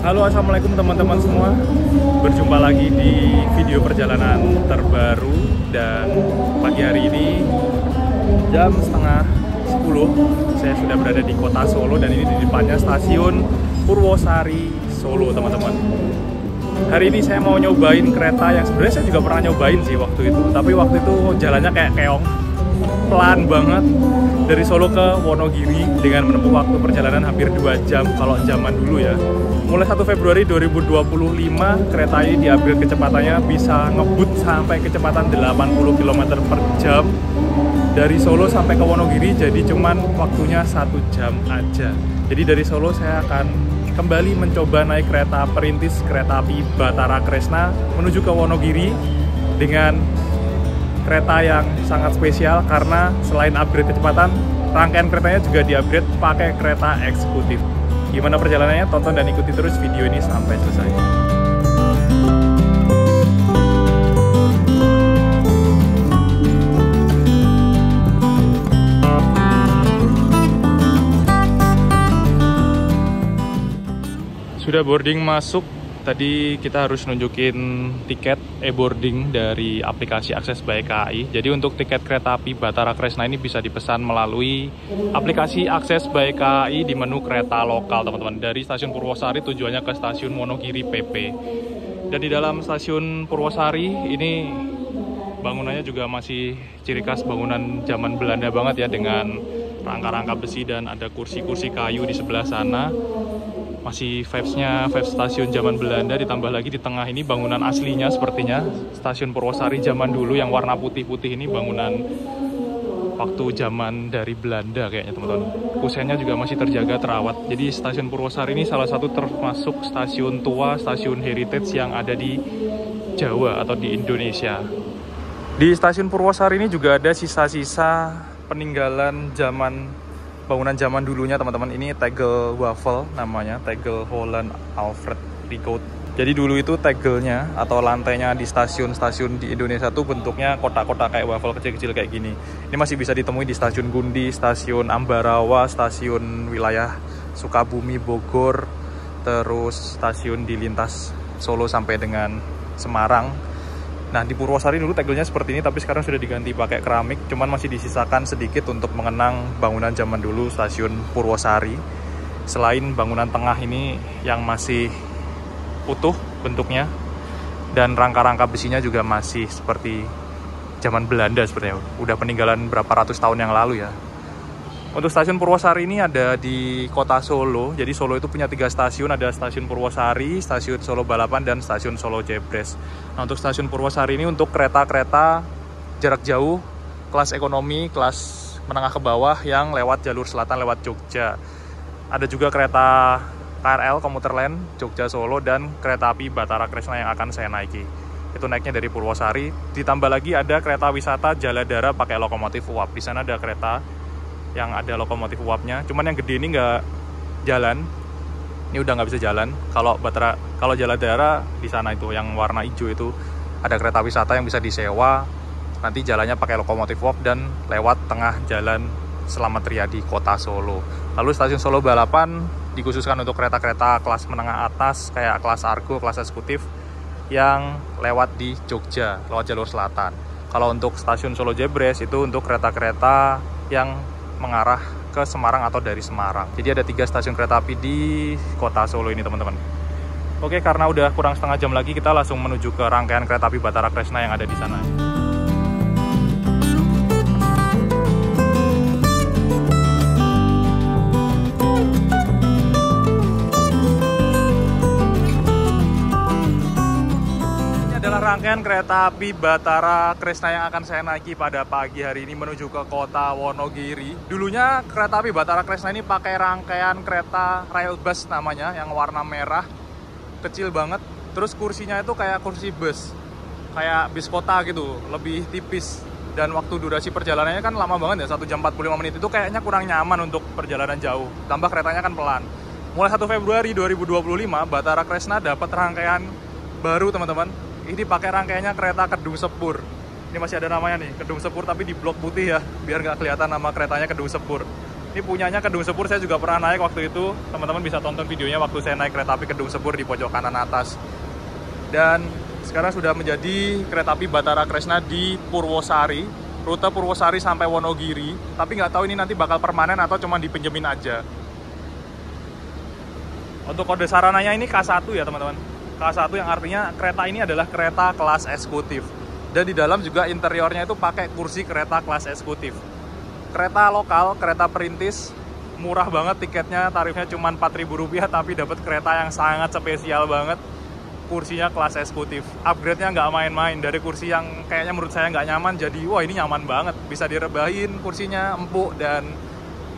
Halo, assalamualaikum teman-teman semua. Berjumpa lagi di video perjalanan terbaru. Dan pagi hari ini jam setengah 10 saya sudah berada di kota Solo. Dan ini di depannya stasiun Purwosari Solo, teman-teman. Hari ini saya mau nyobain kereta yang sebenarnya saya juga pernah nyobain sih waktu itu. Tapi waktu itu jalannya kayak keong, pelan banget dari Solo ke Wonogiri dengan menempuh waktu perjalanan hampir 2 jam kalau zaman dulu ya. Mulai 1 Februari 2025 kereta ini di-upgrade kecepatannya bisa ngebut sampai kecepatan 80 km per jam dari Solo sampai ke Wonogiri, jadi cuman waktunya 1 jam aja. Jadi dari Solo saya akan kembali mencoba naik kereta perintis kereta api Bahtara Kresna menuju ke Wonogiri dengan kereta yang sangat spesial karena selain upgrade kecepatan, rangkaian keretanya juga di-upgrade pakai kereta eksekutif. Gimana perjalanannya? Tonton dan ikuti terus video ini sampai selesai. Sudah boarding masuk. Tadi kita harus nunjukin tiket e-boarding dari aplikasi Akses by KAI. Jadi untuk tiket kereta api Bahtara Kresna ini bisa dipesan melalui aplikasi Akses by KAI di menu kereta lokal, teman-teman. Dari stasiun Purwosari tujuannya ke stasiun Wonogiri PP. Dan di dalam stasiun Purwosari ini bangunannya juga masih ciri khas bangunan zaman Belanda banget ya, dengan rangka-rangka besi dan ada kursi-kursi kayu di sebelah sana. Masih vibes-nya vibes stasiun zaman Belanda, ditambah lagi di tengah ini bangunan aslinya sepertinya stasiun Purwosari zaman dulu yang warna putih-putih ini bangunan waktu zaman dari Belanda kayaknya, teman-teman. Kusennya juga masih terjaga, terawat. Jadi stasiun Purwosari ini salah satu termasuk stasiun tua, stasiun heritage yang ada di Jawa atau di Indonesia. Di stasiun Purwosari ini juga ada sisa-sisa peninggalan bangunan zaman dulunya, teman-teman. Ini tegel waffle namanya, tegel Holland Alfred Rigaud. Jadi dulu itu tegelnya atau lantainya di stasiun-stasiun di Indonesia tuh bentuknya kotak-kotak kayak waffle kecil-kecil kayak gini. Ini masih bisa ditemui di stasiun Gundi, stasiun Ambarawa, stasiun wilayah Sukabumi, Bogor, terus stasiun di lintas Solo sampai dengan Semarang. Nah, di Purwosari dulu tegelnya seperti ini, tapi sekarang sudah diganti pakai keramik. Cuman masih disisakan sedikit untuk mengenang bangunan zaman dulu stasiun Purwosari. Selain bangunan tengah ini yang masih utuh bentuknya, dan rangka-rangka besinya juga masih seperti zaman Belanda sepertinya. Udah peninggalan berapa ratus tahun yang lalu ya. Untuk stasiun Purwosari ini ada di kota Solo. Jadi Solo itu punya 3 stasiun, ada stasiun Purwosari, stasiun Solo Balapan, dan stasiun Solo Jebres. Nah, untuk stasiun Purwosari ini untuk kereta-kereta jarak jauh, kelas ekonomi, kelas menengah ke bawah yang lewat jalur selatan lewat Jogja. Ada juga kereta KRL komuter lain Jogja Solo dan kereta api Bahtara Kresna yang akan saya naiki. Itu naiknya dari Purwosari. Ditambah lagi ada kereta wisata Jaladara pakai lokomotif uap. Di sana ada kereta yang ada lokomotif uapnya, cuman yang gede ini nggak jalan. Ini udah nggak bisa jalan. Kalau Jaladara di sana itu yang warna hijau itu ada kereta wisata yang bisa disewa. Nanti jalannya pakai lokomotif uap dan lewat tengah jalan Slamet Riyadi kota Solo. Lalu stasiun Solo Balapan dikhususkan untuk kereta-kereta kelas menengah atas kayak kelas Argo, kelas eksekutif yang lewat di Jogja lewat jalur selatan. Kalau untuk stasiun Solo Jebres itu untuk kereta-kereta yang mengarah ke Semarang atau dari Semarang. Jadi ada 3 stasiun kereta api di kota Solo ini, teman-teman. Oke, karena udah kurang setengah jam lagi, kita langsung menuju ke rangkaian kereta api Bahtara Kresna yang ada di sana. Rangkaian kereta api Bahtara Kresna yang akan saya naiki pada pagi hari ini menuju ke kota Wonogiri. Dulunya kereta api Bahtara Kresna ini pakai rangkaian kereta rail bus namanya, yang warna merah, kecil banget. Terus kursinya itu kayak kursi bus, kayak bis kota gitu, lebih tipis. Dan waktu durasi perjalanannya kan lama banget ya, 1 jam 45 menit. Itu kayaknya kurang nyaman untuk perjalanan jauh, tambah keretanya kan pelan. Mulai 1 Februari 2025 Bahtara Kresna dapat rangkaian baru, teman-teman. Ini pakai rangkaiannya kereta Kedung Sepur. Ini masih ada namanya nih, Kedung Sepur, tapi di blok putih ya, biar nggak kelihatan nama keretanya Kedung Sepur. Ini punyanya Kedung Sepur, saya juga pernah naik waktu itu. Teman-teman bisa tonton videonya waktu saya naik kereta api Kedung Sepur di pojok kanan atas. Dan sekarang sudah menjadi kereta api Bahtara Kresna di Purwosari, rute Purwosari sampai Wonogiri. Tapi nggak tahu ini nanti bakal permanen atau cuma dipinjemin aja. Untuk kode sarananya ini K1 ya teman-teman. K1 yang artinya kereta ini adalah kereta kelas eksekutif. Dan di dalam juga interiornya itu pakai kursi kereta kelas eksekutif. Kereta lokal, kereta perintis, murah banget tiketnya, tarifnya cuma Rp4.000 tapi dapat kereta yang sangat spesial banget. Kursinya kelas eksekutif, upgrade-nya nggak main-main, dari kursi yang kayaknya menurut saya nggak nyaman jadi wah ini nyaman banget, bisa direbahin, kursinya empuk dan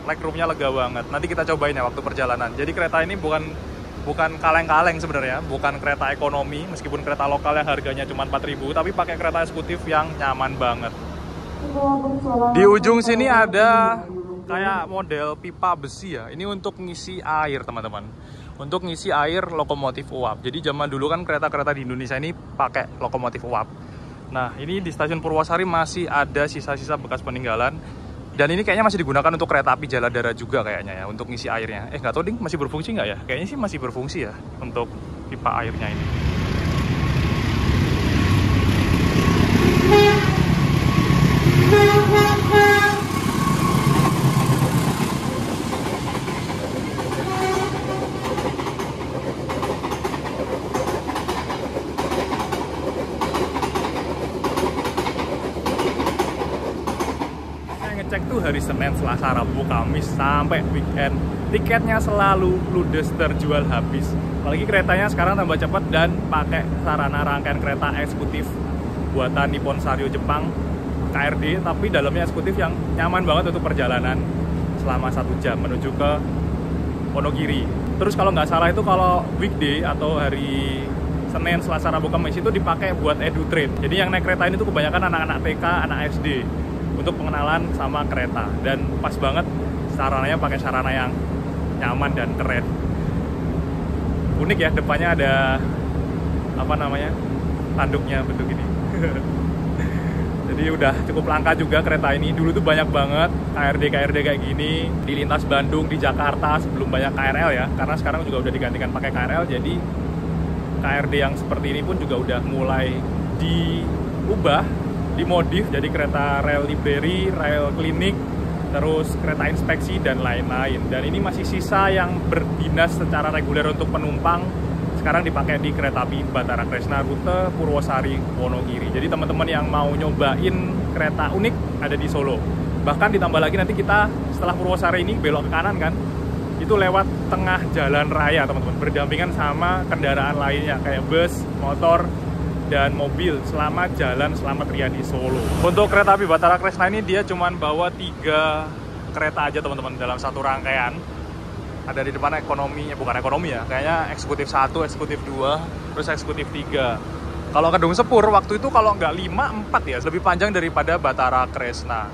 legroomnya lega banget. Nanti kita cobain ya waktu perjalanan. Jadi kereta ini bukan kaleng-kaleng sebenarnya, bukan kereta ekonomi, meskipun kereta lokal yang harganya cuma Rp4.000, tapi pakai kereta eksekutif yang nyaman banget. Di ujung sini ada kayak model pipa besi ya. Ini untuk ngisi air teman-teman. Untuk ngisi air lokomotif uap. Jadi zaman dulu kan kereta-kereta di Indonesia ini pakai lokomotif uap. Nah ini di stasiun Purwosari masih ada sisa-sisa bekas peninggalan. Dan ini kayaknya masih digunakan untuk kereta api jalan darat juga kayaknya ya. Untuk ngisi airnya. Nggak tahu ding masih berfungsi nggak ya? Kayaknya sih masih berfungsi ya untuk pipa airnya ini. Ngecek tuh hari Senin, Selasa, Rabu, Kamis sampai weekend tiketnya selalu ludes terjual habis. Apalagi keretanya sekarang tambah cepat dan pakai sarana rangkaian kereta eksekutif buatan Nippon Sanrio Jepang KRD, tapi dalamnya eksekutif yang nyaman banget untuk perjalanan selama 1 jam menuju ke Wonogiri. Terus kalau nggak salah itu kalau weekday atau hari Senin, Selasa, Rabu, Kamis itu dipakai buat edu trip. Jadi yang naik kereta ini tuh kebanyakan anak-anak TK, anak SD untuk pengenalan sama kereta, dan pas banget sarananya pakai sarana yang nyaman dan keren. Unik ya, depannya ada apa namanya, tanduknya bentuk ini. Jadi udah cukup langka juga kereta ini. Dulu tuh banyak banget KRD kayak gini di lintas Bandung, di Jakarta sebelum banyak KRL ya, karena sekarang juga udah digantikan pakai KRL. Jadi KRD yang seperti ini pun juga udah mulai diubah, dimodif jadi kereta rel library, rel klinik, terus kereta inspeksi dan lain-lain. Dan ini masih sisa yang berdinas secara reguler untuk penumpang. Sekarang dipakai di kereta api Bahtara Kresna rute Purwosari Wonogiri. Jadi teman-teman yang mau nyobain kereta unik ada di Solo. Bahkan ditambah lagi nanti kita setelah Purwosari ini belok ke kanan kan, itu lewat tengah jalan raya teman-teman, berdampingan sama kendaraan lainnya kayak bus, motor, dan mobil selama jalan Slamet Riyadi Solo. Untuk kereta api Bahtara Kresna ini dia cuman bawa 3 kereta aja teman-teman dalam satu rangkaian. Ada di depan ekonomi, bukan ekonomi ya, kayaknya eksekutif 1, eksekutif 2, terus eksekutif 3. Kalau Kedung Sepur waktu itu kalau nggak 5, 4 ya, lebih panjang daripada Bahtara Kresna.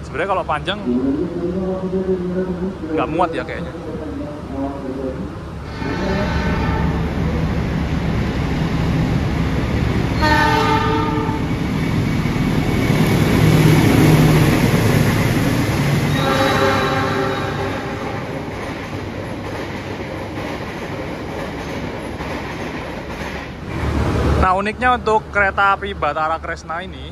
Sebenarnya kalau panjang nggak muat ya kayaknya. Nah uniknya untuk kereta api Bahtara Kresna ini,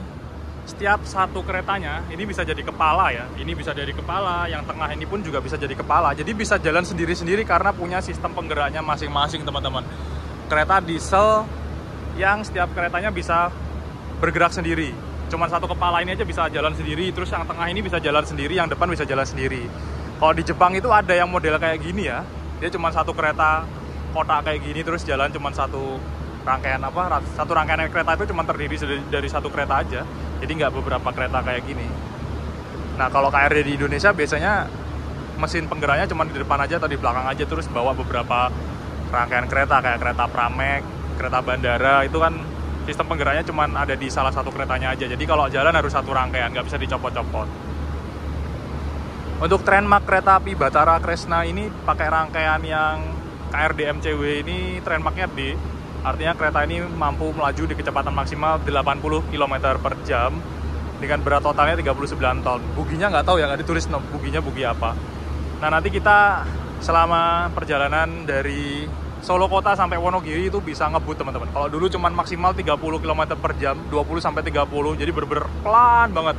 setiap satu keretanya ini bisa jadi kepala ya. Ini bisa jadi kepala, yang tengah ini pun juga bisa jadi kepala. Jadi bisa jalan sendiri-sendiri karena punya sistem penggeraknya masing-masing teman-teman. Kereta diesel yang setiap keretanya bisa bergerak sendiri. Cuman satu kepala ini aja bisa jalan sendiri, terus yang tengah ini bisa jalan sendiri, yang depan bisa jalan sendiri. Kalau di Jepang itu ada yang model kayak gini ya. Dia cuma satu kereta kotak kayak gini, terus jalan cuma satu rangkaian satu rangkaian kereta itu cuma terdiri dari satu kereta aja, jadi nggak beberapa kereta kayak gini. Nah kalau KRD di Indonesia biasanya mesin penggeraknya cuma di depan aja atau di belakang aja, terus bawa beberapa rangkaian kereta kayak kereta Pramek, kereta bandara, itu kan sistem penggeraknya cuma ada di salah satu keretanya aja, jadi kalau jalan harus satu rangkaian, nggak bisa dicopot-copot. Untuk Trendmark kereta api Bahtara Kresna ini pakai rangkaian yang KRD MCW ini, Trendmarknya D. Artinya kereta ini mampu melaju di kecepatan maksimal 80 km per jam dengan berat totalnya 39 ton. Buginya nggak tahu ya, nggak ditulis buginya bugi apa. Nah nanti kita selama perjalanan dari Solo kota sampai Wonogiri itu bisa ngebut teman-teman. Kalau dulu cuman maksimal 30 km per jam, 20 sampai 30, jadi bener-bener pelan banget.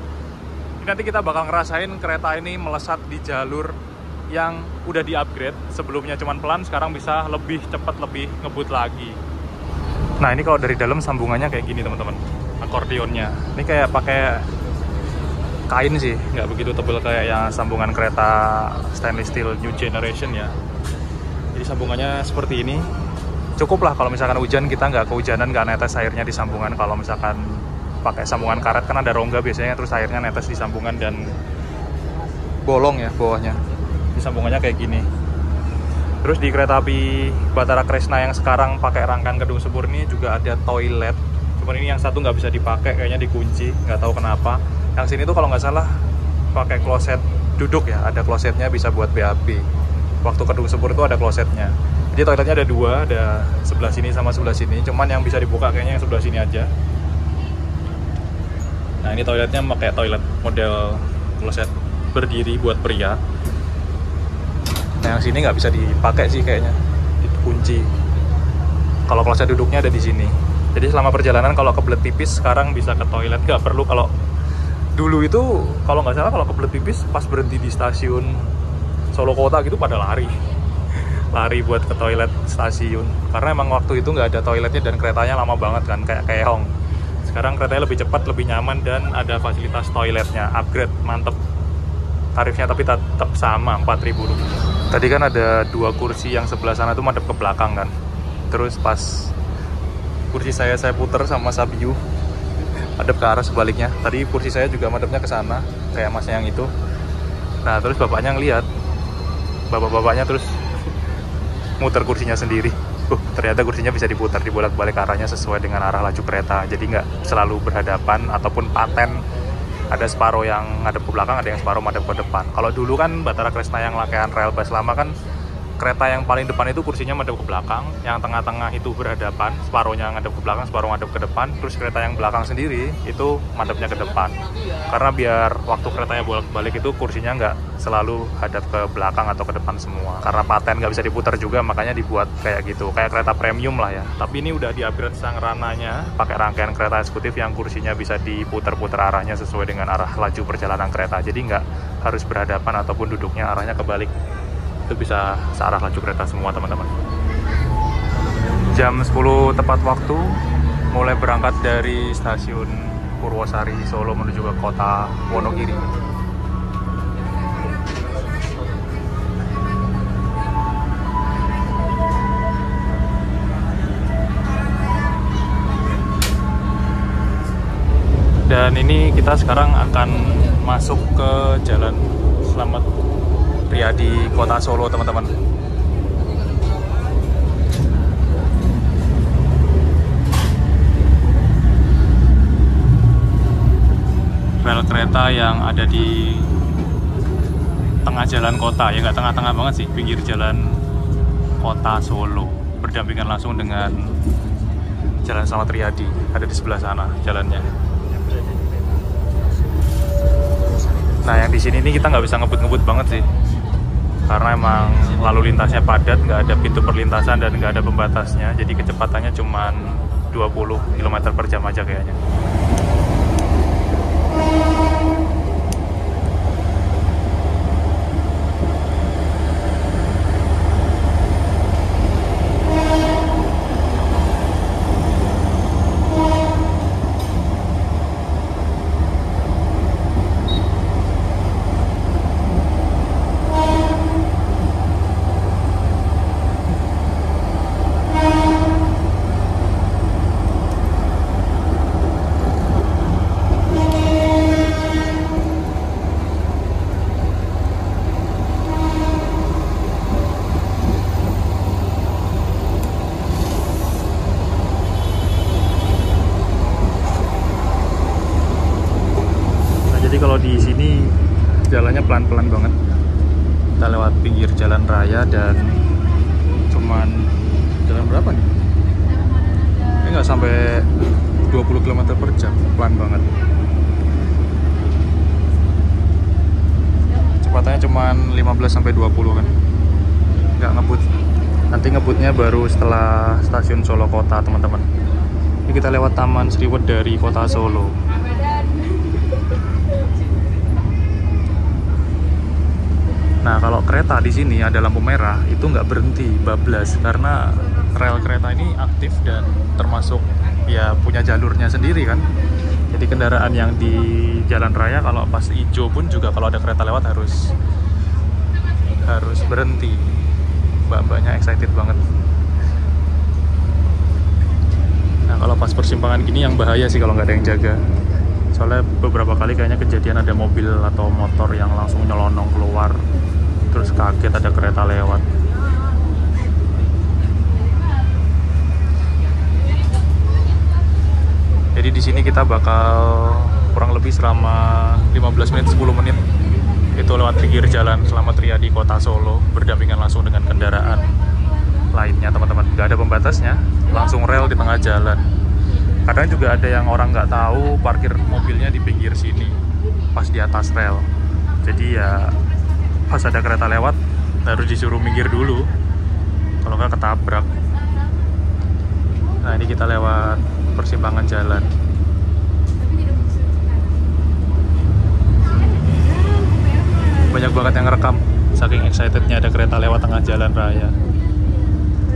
Ini nanti kita bakal ngerasain kereta ini melesat di jalur yang udah di-upgrade. Sebelumnya cuman pelan, sekarang bisa lebih cepat, lebih ngebut lagi. Nah ini kalau dari dalam sambungannya kayak gini teman-teman, akordionnya. Ini kayak pakai kain sih, nggak begitu tebal kayak yang sambungan kereta stainless steel new generation ya. Jadi sambungannya seperti ini. Cukup lah kalau misalkan hujan kita nggak kehujanan, nggak netes airnya di sambungan. Kalau misalkan pakai sambungan karet kan ada rongga biasanya, terus airnya netes di sambungan dan bolong ya bawahnya. Di sambungannya kayak gini. Terus di kereta api Batara Kresna yang sekarang pakai rangkaian Kedung Sepur ini juga ada toilet. Cuman ini yang satu nggak bisa dipakai, kayaknya dikunci, nggak tahu kenapa. Yang sini tuh kalau nggak salah pakai kloset duduk ya, ada klosetnya bisa buat BAB. Waktu Kedung Sepur itu ada klosetnya. Jadi toiletnya ada dua, ada sebelah sini sama sebelah sini. Cuman yang bisa dibuka kayaknya yang sebelah sini aja. Nah ini toiletnya pakai toilet model kloset berdiri buat pria. Nah yang sini nggak bisa dipakai sih kayaknya, dikunci. Kalau kloset duduknya ada di sini. Jadi selama perjalanan kalau kebelet pipis sekarang bisa ke toilet, nggak perlu. Kalau dulu itu kalau nggak salah kalau kebelet pipis pas berhenti di stasiun Solo kota gitu pada lari buat ke toilet stasiun, karena emang waktu itu nggak ada toiletnya dan keretanya lama banget kan, kayak keong. Sekarang keretanya lebih cepat, lebih nyaman, dan ada fasilitas toiletnya, upgrade, mantep. Tarifnya tapi tetap sama, 4.000 rupiah. Tadi kan ada dua kursi yang sebelah sana tuh madep ke belakang kan, terus pas kursi saya puter sama Sabiu madep ke arah sebaliknya. Tadi kursi saya juga madepnya ke sana kayak masnya yang itu. Nah terus bapaknya ngeliat, bapak-bapaknya terus muter kursinya sendiri. Ternyata kursinya bisa diputar, dibolak-balik arahnya sesuai dengan arah laju kereta. Jadi nggak selalu berhadapan ataupun paten. Ada separuh yang ngadep ke belakang, ada yang separuh madep ke depan. Kalau dulu kan Batara Kresna yang rangkaian rel bus lama kan, kereta yang paling depan itu kursinya madep ke belakang, yang tengah-tengah itu berhadapan, separuhnya ngadep ke belakang, separuh ngadep ke depan, terus kereta yang belakang sendiri itu madepnya ke depan. Karena biar waktu keretanya bolak-balik itu kursinya nggak selalu hadap ke belakang atau ke depan semua. Karena paten nggak bisa diputar juga, makanya dibuat kayak gitu, kayak kereta premium lah ya. Tapi ini udah di-upgrade sang rananya, pakai rangkaian kereta eksekutif yang kursinya bisa diputar-putar arahnya sesuai dengan arah laju perjalanan kereta. Jadi nggak harus berhadapan ataupun duduknya arahnya kebalik. Itu bisa searah laju kereta semua teman-teman. Jam 10 tepat waktu, mulai berangkat dari stasiun Purwosari Solo menuju ke kota Wonogiri. Dan ini kita sekarang akan masuk ke Jalan Slamet Riyadi kota Solo teman-teman. Rel kereta yang ada di tengah jalan kota, ya nggak tengah-tengah banget sih, pinggir jalan kota Solo, berdampingan langsung dengan Jalan Slamet Riyadi, ada di sebelah sana jalannya. Nah yang di sini kita nggak bisa ngebut-ngebut banget sih, karena emang lalu lintasnya padat, nggak ada pintu perlintasan dan nggak ada pembatasnya, jadi kecepatannya cuma 20 km per jam aja kayaknya. Jadi kalau di sini jalannya pelan-pelan banget. Kita lewat pinggir jalan raya dan cuman jalan berapa nih? Ini nggak sampai 20 km per jam, pelan banget. cuman 15-20 kan. Nggak ngebut. Nanti ngebutnya baru setelah stasiun Solo Kota, teman-teman. Ini kita lewat Taman Sriwedari Kota Solo. Nah, kalau kereta di sini ada lampu merah, itu nggak berhenti, bablas. Karena rel kereta ini aktif dan termasuk ya punya jalurnya sendiri kan. Jadi kendaraan yang di jalan raya kalau pas hijau pun juga kalau ada kereta lewat harus berhenti. Mbak-mbaknya excited banget. Nah, kalau pas persimpangan gini yang bahaya sih kalau nggak ada yang jaga. Soalnya beberapa kali kayaknya kejadian ada mobil atau motor yang langsung nyelonong keluar. Terus kaget ada kereta lewat. Jadi di sini kita bakal kurang lebih selama 15 menit 10 menit itu lewat pinggir jalan Slamet Riyadi Kota Solo berdampingan langsung dengan kendaraan lainnya, teman-teman. Nggak ada pembatasnya, langsung rel di tengah jalan. Kadang juga ada yang orang nggak tahu parkir mobilnya di pinggir sini pas di atas rel. Jadi ya pas ada kereta lewat harus disuruh minggir dulu, kalau nggak ketabrak. Nah, ini kita lewat persimpangan jalan. Banyak banget yang ngerekam, saking excitednya ada kereta lewat tengah jalan raya.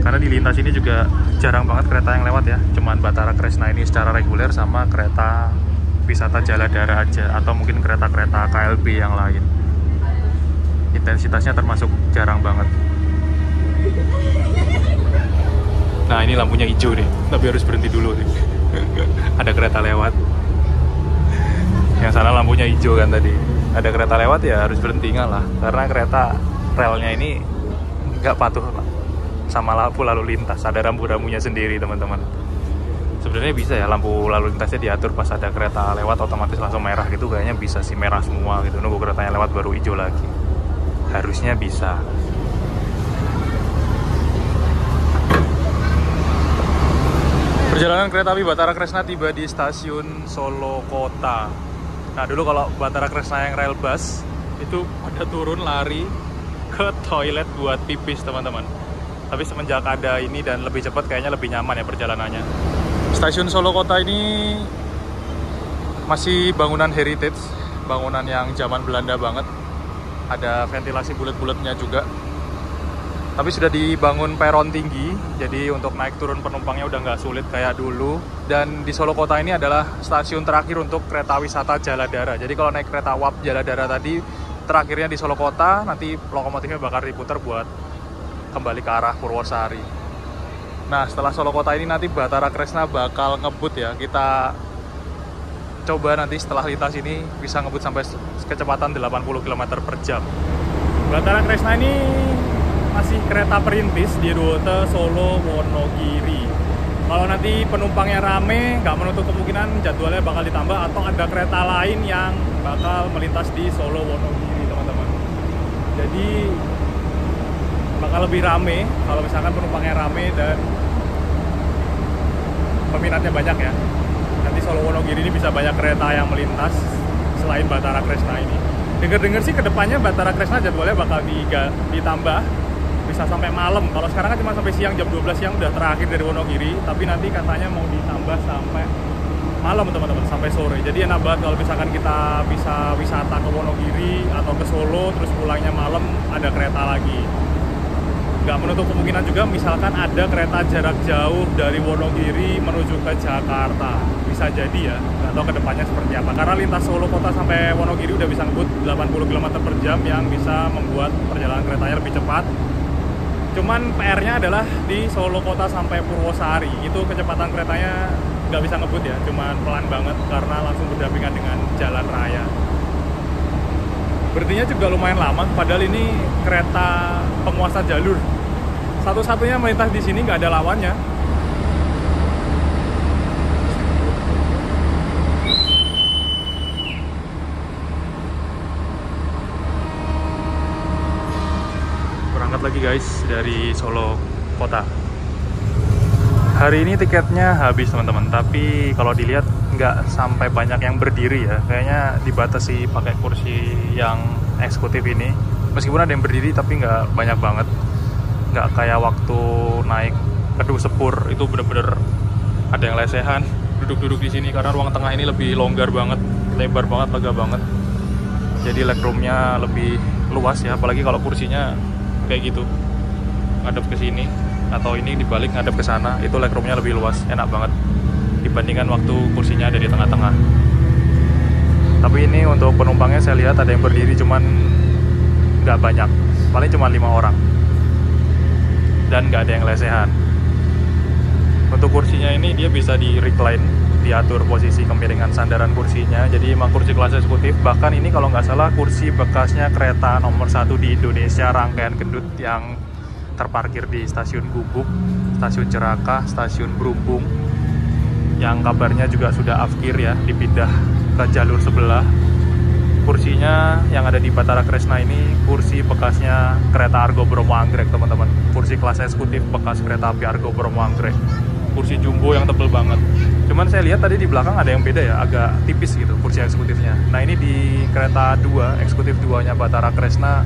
Karena di lintas ini juga jarang banget kereta yang lewat ya. Cuman Batara Kresna ini secara reguler sama kereta wisata Jaladara aja, atau mungkin kereta-kereta KLB yang lain. Intensitasnya termasuk jarang banget. Nah, ini lampunya hijau nih, tapi harus berhenti dulu nih. Ada kereta lewat. Yang sana lampunya hijau kan tadi. Ada kereta lewat ya harus berhenti ngalah, karena kereta relnya ini nggak patuh sama lampu lalu lintas. Ada rambu-rambunya sendiri, teman-teman. Sebenarnya bisa ya lampu lalu lintasnya diatur pas ada kereta lewat otomatis langsung merah gitu. Kayaknya bisa sih, merah semua gitu, nunggu keretanya lewat baru hijau lagi. Harusnya bisa. Perjalanan kereta api Batara Kresna tiba di stasiun Solo Kota. Nah, dulu kalau Batara Kresna yang rel bus itu pada turun lari ke toilet buat pipis, teman-teman. Tapi semenjak ada ini dan lebih cepat, kayaknya lebih nyaman ya perjalanannya. Stasiun Solo Kota ini masih bangunan heritage, bangunan yang zaman Belanda banget. Ada ventilasi bulat-bulatnya juga. Tapi sudah dibangun peron tinggi, jadi untuk naik turun penumpangnya udah nggak sulit kayak dulu. Dan di Solo Kota ini adalah stasiun terakhir untuk kereta wisata Jaladara. Jadi kalau naik kereta uap Jaladara tadi, terakhirnya di Solo Kota, nanti lokomotifnya bakal diputar buat kembali ke arah Purwosari. Nah, setelah Solo Kota ini nanti Batara Kresna bakal ngebut ya. Kita coba nanti setelah lintas ini bisa ngebut sampai kecepatan 80 km per jam. Batara Kresna ini masih kereta perintis di rute Solo Wonogiri. Kalau nanti penumpangnya rame, nggak menutup kemungkinan jadwalnya bakal ditambah atau ada kereta lain yang bakal melintas di Solo Wonogiri, teman-teman. Jadi bakal lebih rame kalau misalkan penumpangnya rame dan peminatnya banyak ya. Nanti Solo Wonogiri ini bisa banyak kereta yang melintas selain Batara Kresna ini. Dengar-dengar sih kedepannya Batara Kresna jadwalnya bakal ditambah, bisa sampai malam. Kalau sekarang kan cuma sampai siang, jam 12 siang udah terakhir dari Wonogiri, tapi nanti katanya mau ditambah sampai malam, teman-teman, sampai sore. Jadi enak banget kalau misalkan kita bisa wisata ke Wonogiri atau ke Solo terus pulangnya malam ada kereta lagi. Nggak menutup kemungkinan juga misalkan ada kereta jarak jauh dari Wonogiri menuju ke Jakarta. Bisa jadi ya, nggak tahu kedepannya seperti apa. Karena lintas Solo Kota sampai Wonogiri udah bisa ngebut 80 km per jam yang bisa membuat perjalanan keretanya lebih cepat. Cuman PR-nya adalah di Solo Kota sampai Purwosari, itu kecepatan keretanya nggak bisa ngebut ya, cuman pelan banget karena langsung berdampingan dengan jalan raya. Berartinya juga lumayan lama, padahal ini kereta penguasa jalur. Satu-satunya melintas di sini nggak ada lawannya. Berangkat lagi guys dari Solo Kota. Hari ini tiketnya habis, teman-teman, tapi kalau dilihat nggak sampai banyak yang berdiri ya. Kayaknya dibatasi pakai kursi yang eksekutif ini. Meskipun ada yang berdiri tapi nggak banyak banget, nggak kayak waktu naik Kedung Sepur itu bener-bener ada yang lesehan duduk-duduk di sini, karena ruang tengah ini lebih longgar banget, lebar banget, lega banget. Jadi legroomnya lebih luas ya, apalagi kalau kursinya kayak gitu ngadep ke sini atau ini dibalik ngadep ke sana, itu legroomnya lebih luas, enak banget dibandingkan waktu kursinya ada di tengah-tengah. Tapi ini untuk penumpangnya saya lihat ada yang berdiri, cuman nggak banyak, paling cuma 5 orang dan nggak ada yang lesehan. Untuk kursinya ini dia bisa di recline, diatur posisi kemiringan sandaran kursinya, jadi emang kursi kelas eksekutif. Bahkan ini kalau nggak salah kursi bekasnya kereta nomor 1 di Indonesia rangkaian gendut yang terparkir di stasiun Gubuk, stasiun Cerakah, stasiun Berumbung, yang kabarnya juga sudah afkir ya, dipindah ke jalur sebelah. Kursinya yang ada di Batara Kresna ini kursi bekasnya kereta Argo Bromo Anggrek, teman-teman. Kursi kelas eksekutif bekas kereta api Argo Bromo Anggrek. Kursi jumbo yang tebel banget. Cuman saya lihat tadi di belakang ada yang beda ya, agak tipis gitu kursi eksekutifnya. Nah ini di kereta 2, eksekutif 2-nya Batara Kresna,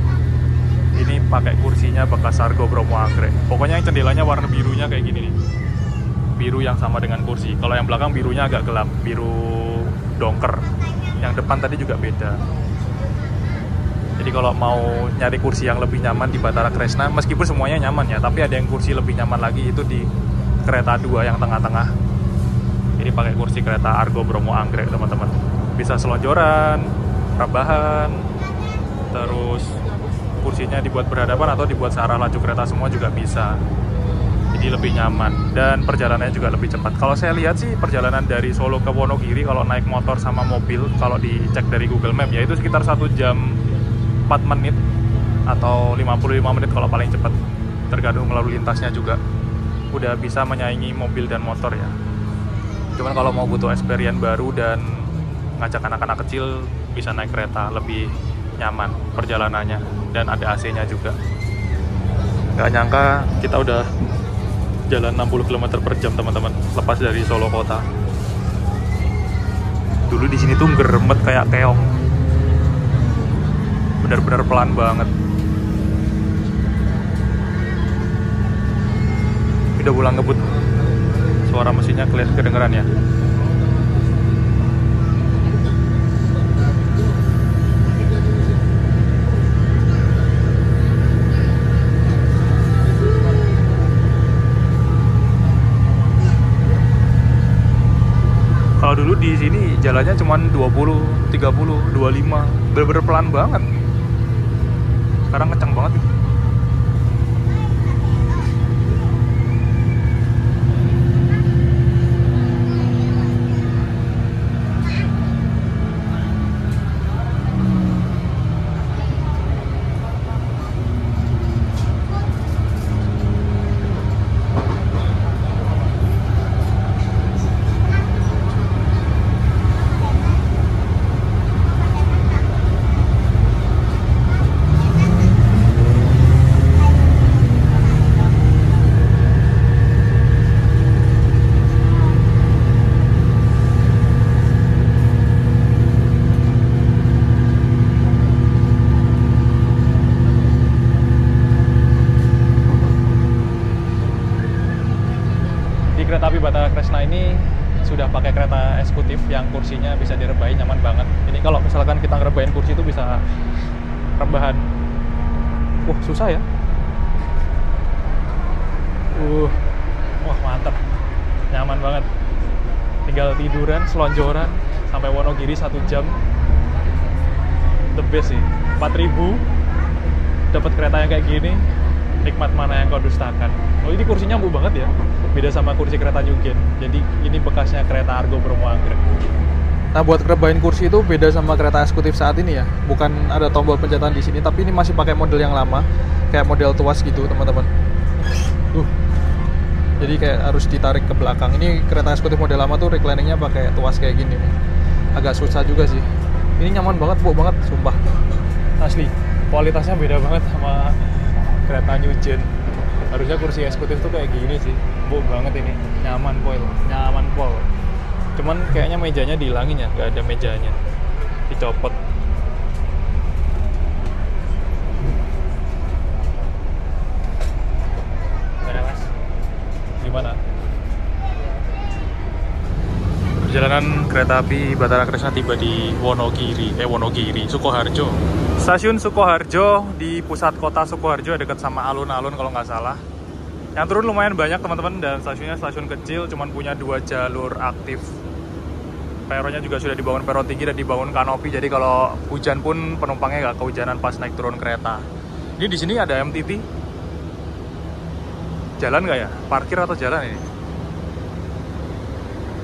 ini pakai kursinya bekas Argo Bromo Anggrek. Pokoknya yang jendelanya warna birunya kayak gini nih. Biru yang sama dengan kursi. Kalau yang belakang birunya agak gelap, biru dongker. Yang depan tadi juga beda. Jadi kalau mau nyari kursi yang lebih nyaman di Batara Kresna, meskipun semuanya nyaman ya, tapi ada yang kursi lebih nyaman lagi itu di kereta 2 yang tengah-tengah. Ini pakai kursi kereta Argo Bromo Anggrek, teman-teman. Bisa selonjoran, rebahan, terus kursinya dibuat berhadapan atau dibuat searah laju kereta semua juga bisa. Jadi lebih nyaman dan perjalanannya juga lebih cepat. Kalau saya lihat sih perjalanan dari Solo ke Wonogiri kalau naik motor sama mobil, kalau dicek dari Google Map ya itu sekitar 1 jam 4 menit atau 55 menit kalau paling cepat, tergantung lalu lintasnya juga. Udah bisa menyaingi mobil dan motor ya. Cuman kalau mau butuh experience baru dan ngajak anak-anak kecil, bisa naik kereta, lebih nyaman perjalanannya dan ada AC-nya juga. Gak nyangka kita udah jalan 60 km per jam, teman-teman, lepas dari Solo kota. Dulu di sini tuh geremet kayak keong, benar-benar pelan banget. Udah pulang ngebut, suara mesinnya kedengeran ya. Kalau dulu di sini jalannya cuma 20, 30, 25, bener-bener pelan banget. Sekarang kencang banget gitu. Kereta api Batara Kresna ini sudah pakai kereta eksekutif yang kursinya bisa direbahin, nyaman banget. Ini kalau misalkan kita ngerebahin kursi itu bisa rebahan. Susah ya. Wah mantap, nyaman banget. Tinggal tiduran, selonjoran sampai Wonogiri 1 jam. The best sih. 4.000 dapat kereta yang kayak gini, nikmat mana yang kau dustakan. Ini kursinya empuk banget ya, beda sama kursi kereta Nyugen. Jadi ini bekasnya kereta Argo Bromo Anggrek. Nah, buat ngerebahin kursi itu beda sama kereta eksekutif saat ini ya. Bukan ada tombol pencetan di sini, tapi ini masih pakai model yang lama, kayak model tuas gitu, teman-teman. Jadi kayak harus ditarik ke belakang. Ini kereta eksekutif model lama tuh recliningnya pakai tuas kayak gini nih. Agak susah juga sih. Ini nyaman banget, empuk banget, sumpah. Asli, kualitasnya beda banget sama kereta Nyugen. Harusnya kursi eksekutif tuh kayak gini sih, empuk banget ini, nyaman pol. Cuman kayaknya mejanya dihilangin ya, nggak ada mejanya, dicopot. gimana. Perjalanan kereta api Batara Kresna tiba di Wonogiri, Sukoharjo. Stasiun Sukoharjo di pusat kota Sukoharjo, dekat sama alun-alun kalau nggak salah. Yang turun lumayan banyak teman-teman, dan stasiunnya stasiun kecil, cuman punya 2 jalur aktif. Peronnya juga sudah dibangun peron tinggi dan dibangun kanopi, jadi kalau hujan pun penumpangnya nggak kehujanan pas naik turun kereta. Ini di sini ada MTT. Jalan nggak ya? Parkir atau jalan ini?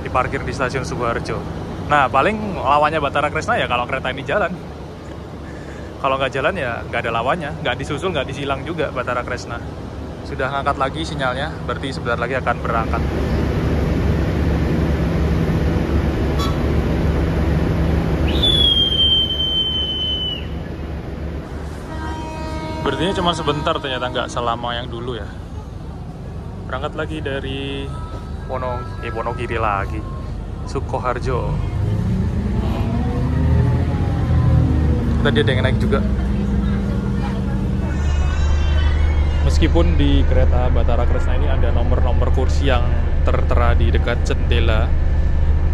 Diparkir di stasiun Sukoharjo. Nah, paling lawannya Batara Kresna ya kalau kereta ini jalan. Kalau nggak jalan ya nggak ada lawannya, nggak disusul, nggak disilang juga Batara Kresna. Sudah ngangkat lagi sinyalnya, berarti sebentar lagi akan berangkat. Berarti cuma sebentar, ternyata nggak selama yang dulu ya. Berangkat lagi dari Wonogiri lagi, Sukoharjo. Tadi ada yang naik juga. Meskipun di kereta Batara Kresna ini ada nomor-nomor kursi yang tertera di dekat jendela,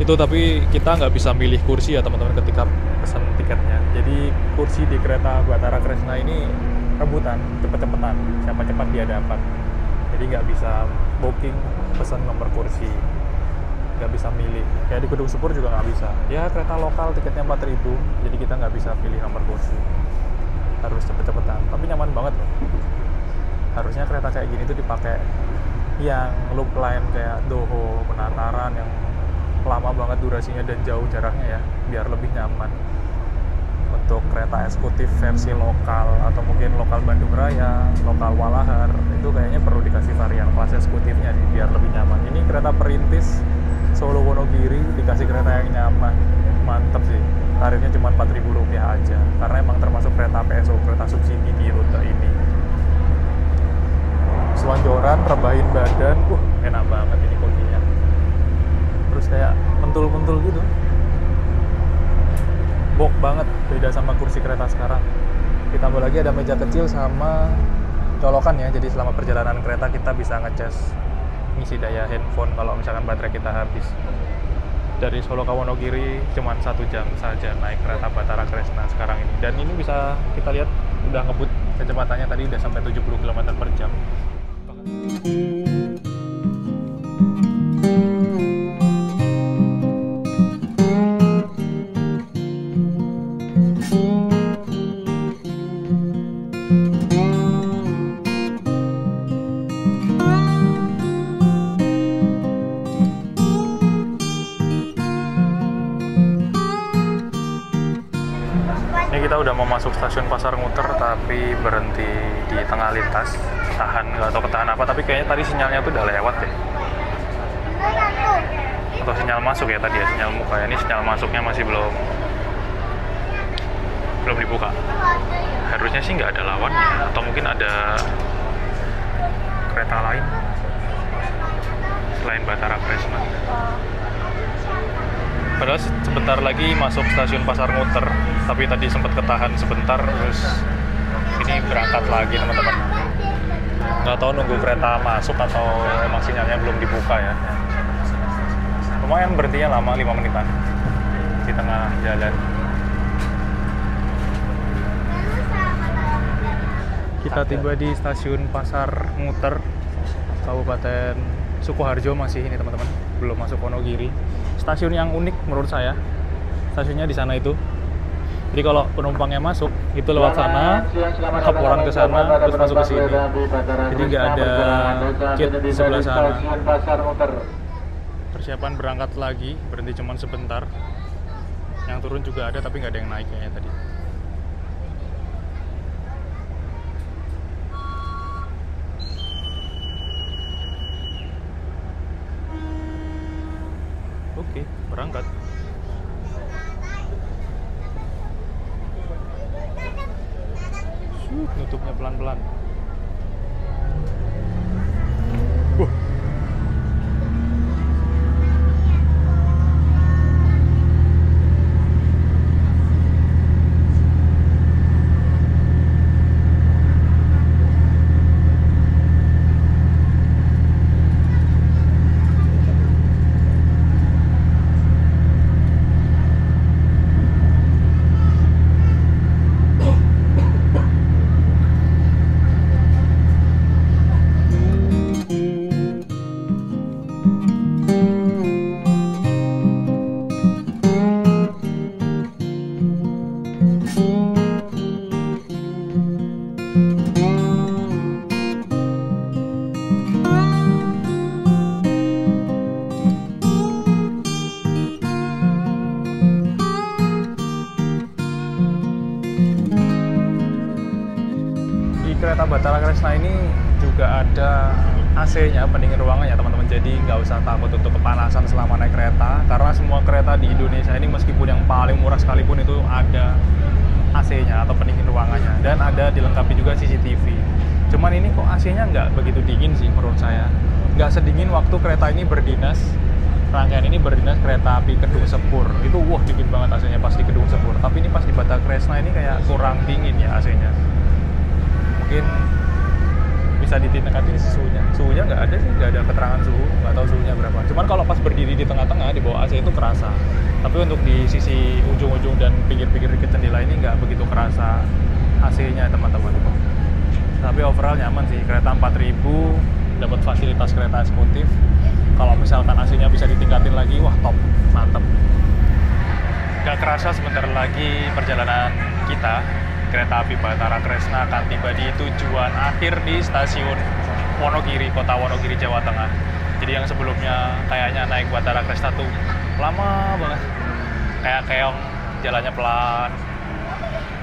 itu tapi kita nggak bisa milih kursi ya teman-teman ketika pesan tiketnya. Jadi kursi di kereta Batara Kresna ini rebutan, cepet-cepetan, siapa cepat dia dapat. Jadi nggak bisa booking pesan nomor kursi, nggak bisa milih. Kayak di Gedung Sepur juga nggak bisa. Ya kereta lokal tiketnya 4.000, jadi kita nggak bisa pilih nomor kursi. Harus cepet-cepetan, tapi nyaman banget loh. Harusnya kereta kayak gini tuh dipakai yang loop line kayak Doho, Penataran yang lama banget durasinya dan jauh jaraknya ya, biar lebih nyaman. Untuk kereta eksekutif versi lokal atau mungkin lokal Bandung Raya, lokal Walahar, itu kayaknya perlu dikasih varian kelas eksekutifnya nih biar lebih nyaman. Ini kereta perintis Solo Wonogiri dikasih kereta yang nyaman, mantep sih. Tarifnya cuma Rp4.000 aja, karena emang termasuk kereta PSO, kereta subsidi di rute ini. Selonjoran, rebahin badan, enak banget ini kursinya. Terus kayak mentul-mentul gitu. Box banget, beda sama kursi kereta sekarang. Ditambah lagi ada meja kecil sama colokan ya, jadi selama perjalanan kereta kita bisa ngecas ngisi daya handphone kalau misalkan baterai kita habis. Dari Solo ke Wonogiri cuma 1 jam saja naik kereta Batara Kresna sekarang ini. Dan ini bisa kita lihat udah ngebut, kecepatannya tadi udah sampai 70 km per jam. Ini kita udah mau masuk stasiun Pasar Nguter, tapi berhenti di tengah lintas. Tahan, nggak tahu ketahan apa, tapi kayaknya tadi sinyalnya tuh udah lewat deh. Atau sinyal masuk ya tadi ya, sinyal muka. Ini sinyal masuknya masih belum dibuka. Harusnya sih nggak ada lawannya, atau mungkin ada kereta lain selain Batara Kresna. Padahal sebentar lagi masuk stasiun Pasar Nguter, tapi tadi sempat ketahan sebentar, terus ini berangkat lagi teman-teman. Nggak tahu nunggu kereta masuk atau emang sinyalnya belum dibuka ya. Lumayan berhentinya lama, 5 menitan di tengah jalan. Kita tiba di stasiun Pasar Nguter, Kabupaten Sukoharjo masih ini teman-teman, belum masuk Wonogiri. Stasiun yang unik menurut saya, stasiunnya di sana itu. Jadi kalau penumpangnya masuk itu lewat sana, laporan ke sana, terus masuk ke sini. Jadi nggak ada gate di sebelah sana. Persiapan berangkat lagi, berhenti cuma sebentar. Yang turun juga ada, tapi nggak ada yang naik kayaknya tadi. Oke, berangkat. Nutupnya pelan-pelan. Batara Kresna ini juga ada AC-nya, pendingin ruangannya teman-teman. Jadi nggak usah takut untuk kepanasan selama naik kereta, karena semua kereta di Indonesia ini meskipun yang paling murah sekalipun itu ada AC-nya atau pendingin ruangannya, dan ada dilengkapi juga CCTV. Cuman ini kok AC-nya nggak begitu dingin sih menurut saya. Nggak sedingin waktu kereta ini berdinas, rangkaian ini berdinas kereta api Kedung Sepur. Itu wah dingin banget AC-nya pas di Kedung Sepur. Tapi ini pas di Batara Kresna ini kayak kurang dingin ya AC-nya. Mungkin bisa ditingkatin suhunya. Suhunya nggak ada sih, nggak ada keterangan suhu, nggak tahu suhunya berapa. Cuman kalau pas berdiri di tengah-tengah di bawah AC itu kerasa. Tapi untuk di sisi ujung-ujung dan pinggir-pinggir dekat jendela ini nggak begitu kerasa AC-nya teman-teman. Tapi overall nyaman sih. Kereta 4000 dapat fasilitas kereta eksekutif. Kalau misalkan AC-nya bisa ditingkatin lagi, wah top, mantep. Gak kerasa sebentar lagi perjalanan kita kereta api Batara Kresna akan tiba di tujuan akhir di stasiun Wonogiri, kota Wonogiri, Jawa Tengah. Jadi yang sebelumnya kayaknya naik Batara Kresna tuh lama banget, kayak keong, jalannya pelan.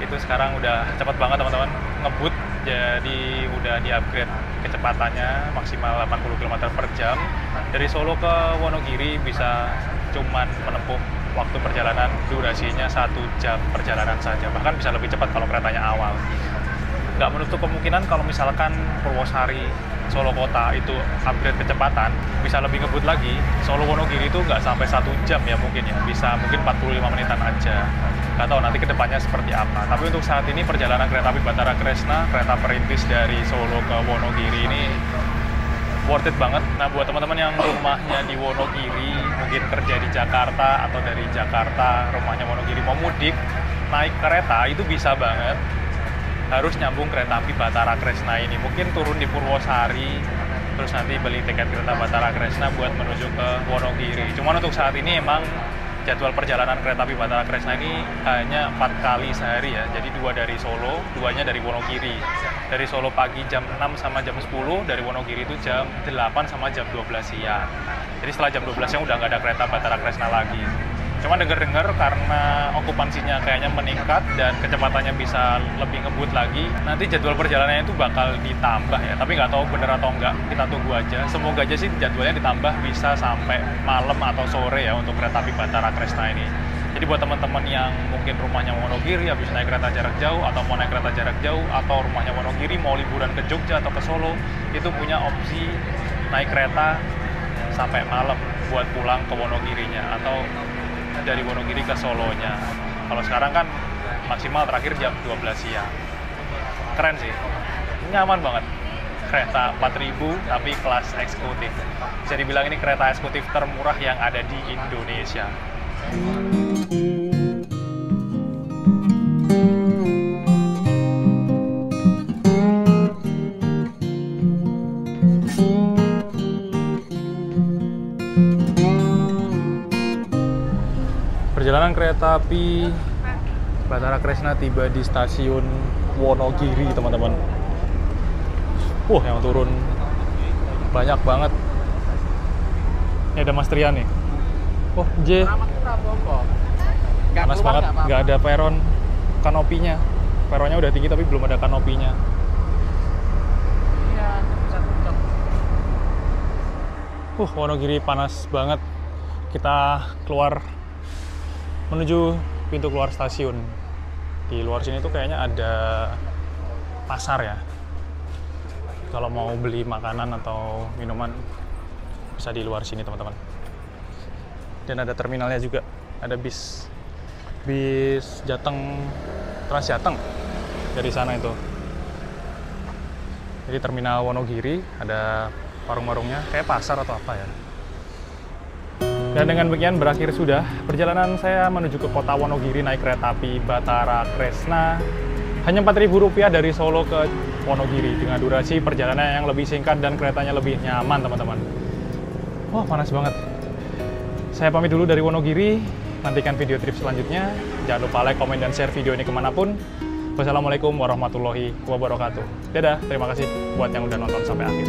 Itu sekarang udah cepet banget teman-teman, ngebut. Jadi udah di-upgrade kecepatannya maksimal 80 km per jam. Dari Solo ke Wonogiri bisa cuman menempuh waktu perjalanan durasinya 1 jam perjalanan saja. Bahkan bisa lebih cepat kalau keretanya awal. Nggak menutup kemungkinan kalau misalkan Purwosari Solo Kota itu upgrade kecepatan, bisa lebih ngebut lagi. Solo Wonogiri itu nggak sampai 1 jam ya mungkin ya. Bisa mungkin 45 menitan aja. Nggak tahu nanti kedepannya seperti apa. Tapi untuk saat ini perjalanan kereta api Batara Kresna, kereta perintis dari Solo ke Wonogiri ini worth it banget. Nah buat teman-teman yang rumahnya di Wonogiri, mungkin kerja di Jakarta atau dari Jakarta rumahnya Wonogiri mau mudik, naik kereta itu bisa banget. Harus nyambung kereta api Batara Kresna ini. Mungkin turun di Purwosari, terus nanti beli tiket kereta Batara Kresna buat menuju ke Wonogiri. Cuman untuk saat ini emang jadwal perjalanan kereta api Batara Kresna ini hanya 4 kali sehari ya. Jadi 2 dari Solo, 2-nya dari Wonogiri. Dari Solo pagi jam 6 sama jam 10, dari Wonogiri itu jam 8 sama jam 12 siang. Jadi setelah jam 12 siang udah nggak ada kereta Batara Kresna lagi. Cuma denger-dengar karena okupansinya kayaknya meningkat dan kecepatannya bisa lebih ngebut lagi, nanti jadwal perjalanannya itu bakal ditambah ya. Tapi nggak tahu bener atau enggak, kita tunggu aja. Semoga aja sih jadwalnya ditambah bisa sampai malam atau sore ya untuk kereta api Batara Kresna ini. Jadi buat teman-teman yang mungkin rumahnya Wonogiri habis naik kereta jarak jauh, atau mau naik kereta jarak jauh, atau rumahnya Wonogiri mau liburan ke Jogja atau ke Solo, itu punya opsi naik kereta sampai malam buat pulang ke Wonogirinya, atau dari Wonogiri ke Solonya. Kalau sekarang kan maksimal terakhir jam 12 siang. Keren sih, nyaman banget. Kereta 4000 tapi kelas eksekutif. Bisa dibilang ini kereta eksekutif termurah yang ada di Indonesia. Perjalanan kereta api Batara Kresna tiba di stasiun Wonogiri, teman-teman. Yang turun banyak banget. Ini ada Mas Trian nih. J. Panas banget, nggak ada peron kanopinya. Peronnya udah tinggi tapi belum ada kanopinya. Wonogiri panas banget. Kita keluar menuju pintu keluar stasiun. Di luar sini tuh kayaknya ada pasar ya. Kalau mau beli makanan atau minuman bisa di luar sini, teman-teman. Dan ada terminalnya juga. Ada bis Jateng, Trans Jateng dari sana itu. Jadi terminal Wonogiri ada warung-warungnya, kayak pasar atau apa ya. Dan dengan demikian berakhir sudah perjalanan saya menuju ke kota Wonogiri naik kereta api Batara Kresna. Hanya Rp4.000 dari Solo ke Wonogiri dengan durasi perjalanan yang lebih singkat dan keretanya lebih nyaman, teman-teman. Panas banget. Saya pamit dulu dari Wonogiri. Nantikan video trip selanjutnya. Jangan lupa like, komen, dan share video ini kemanapun. Wassalamualaikum warahmatullahi wabarakatuh. Dadah, terima kasih buat yang udah nonton sampai akhir.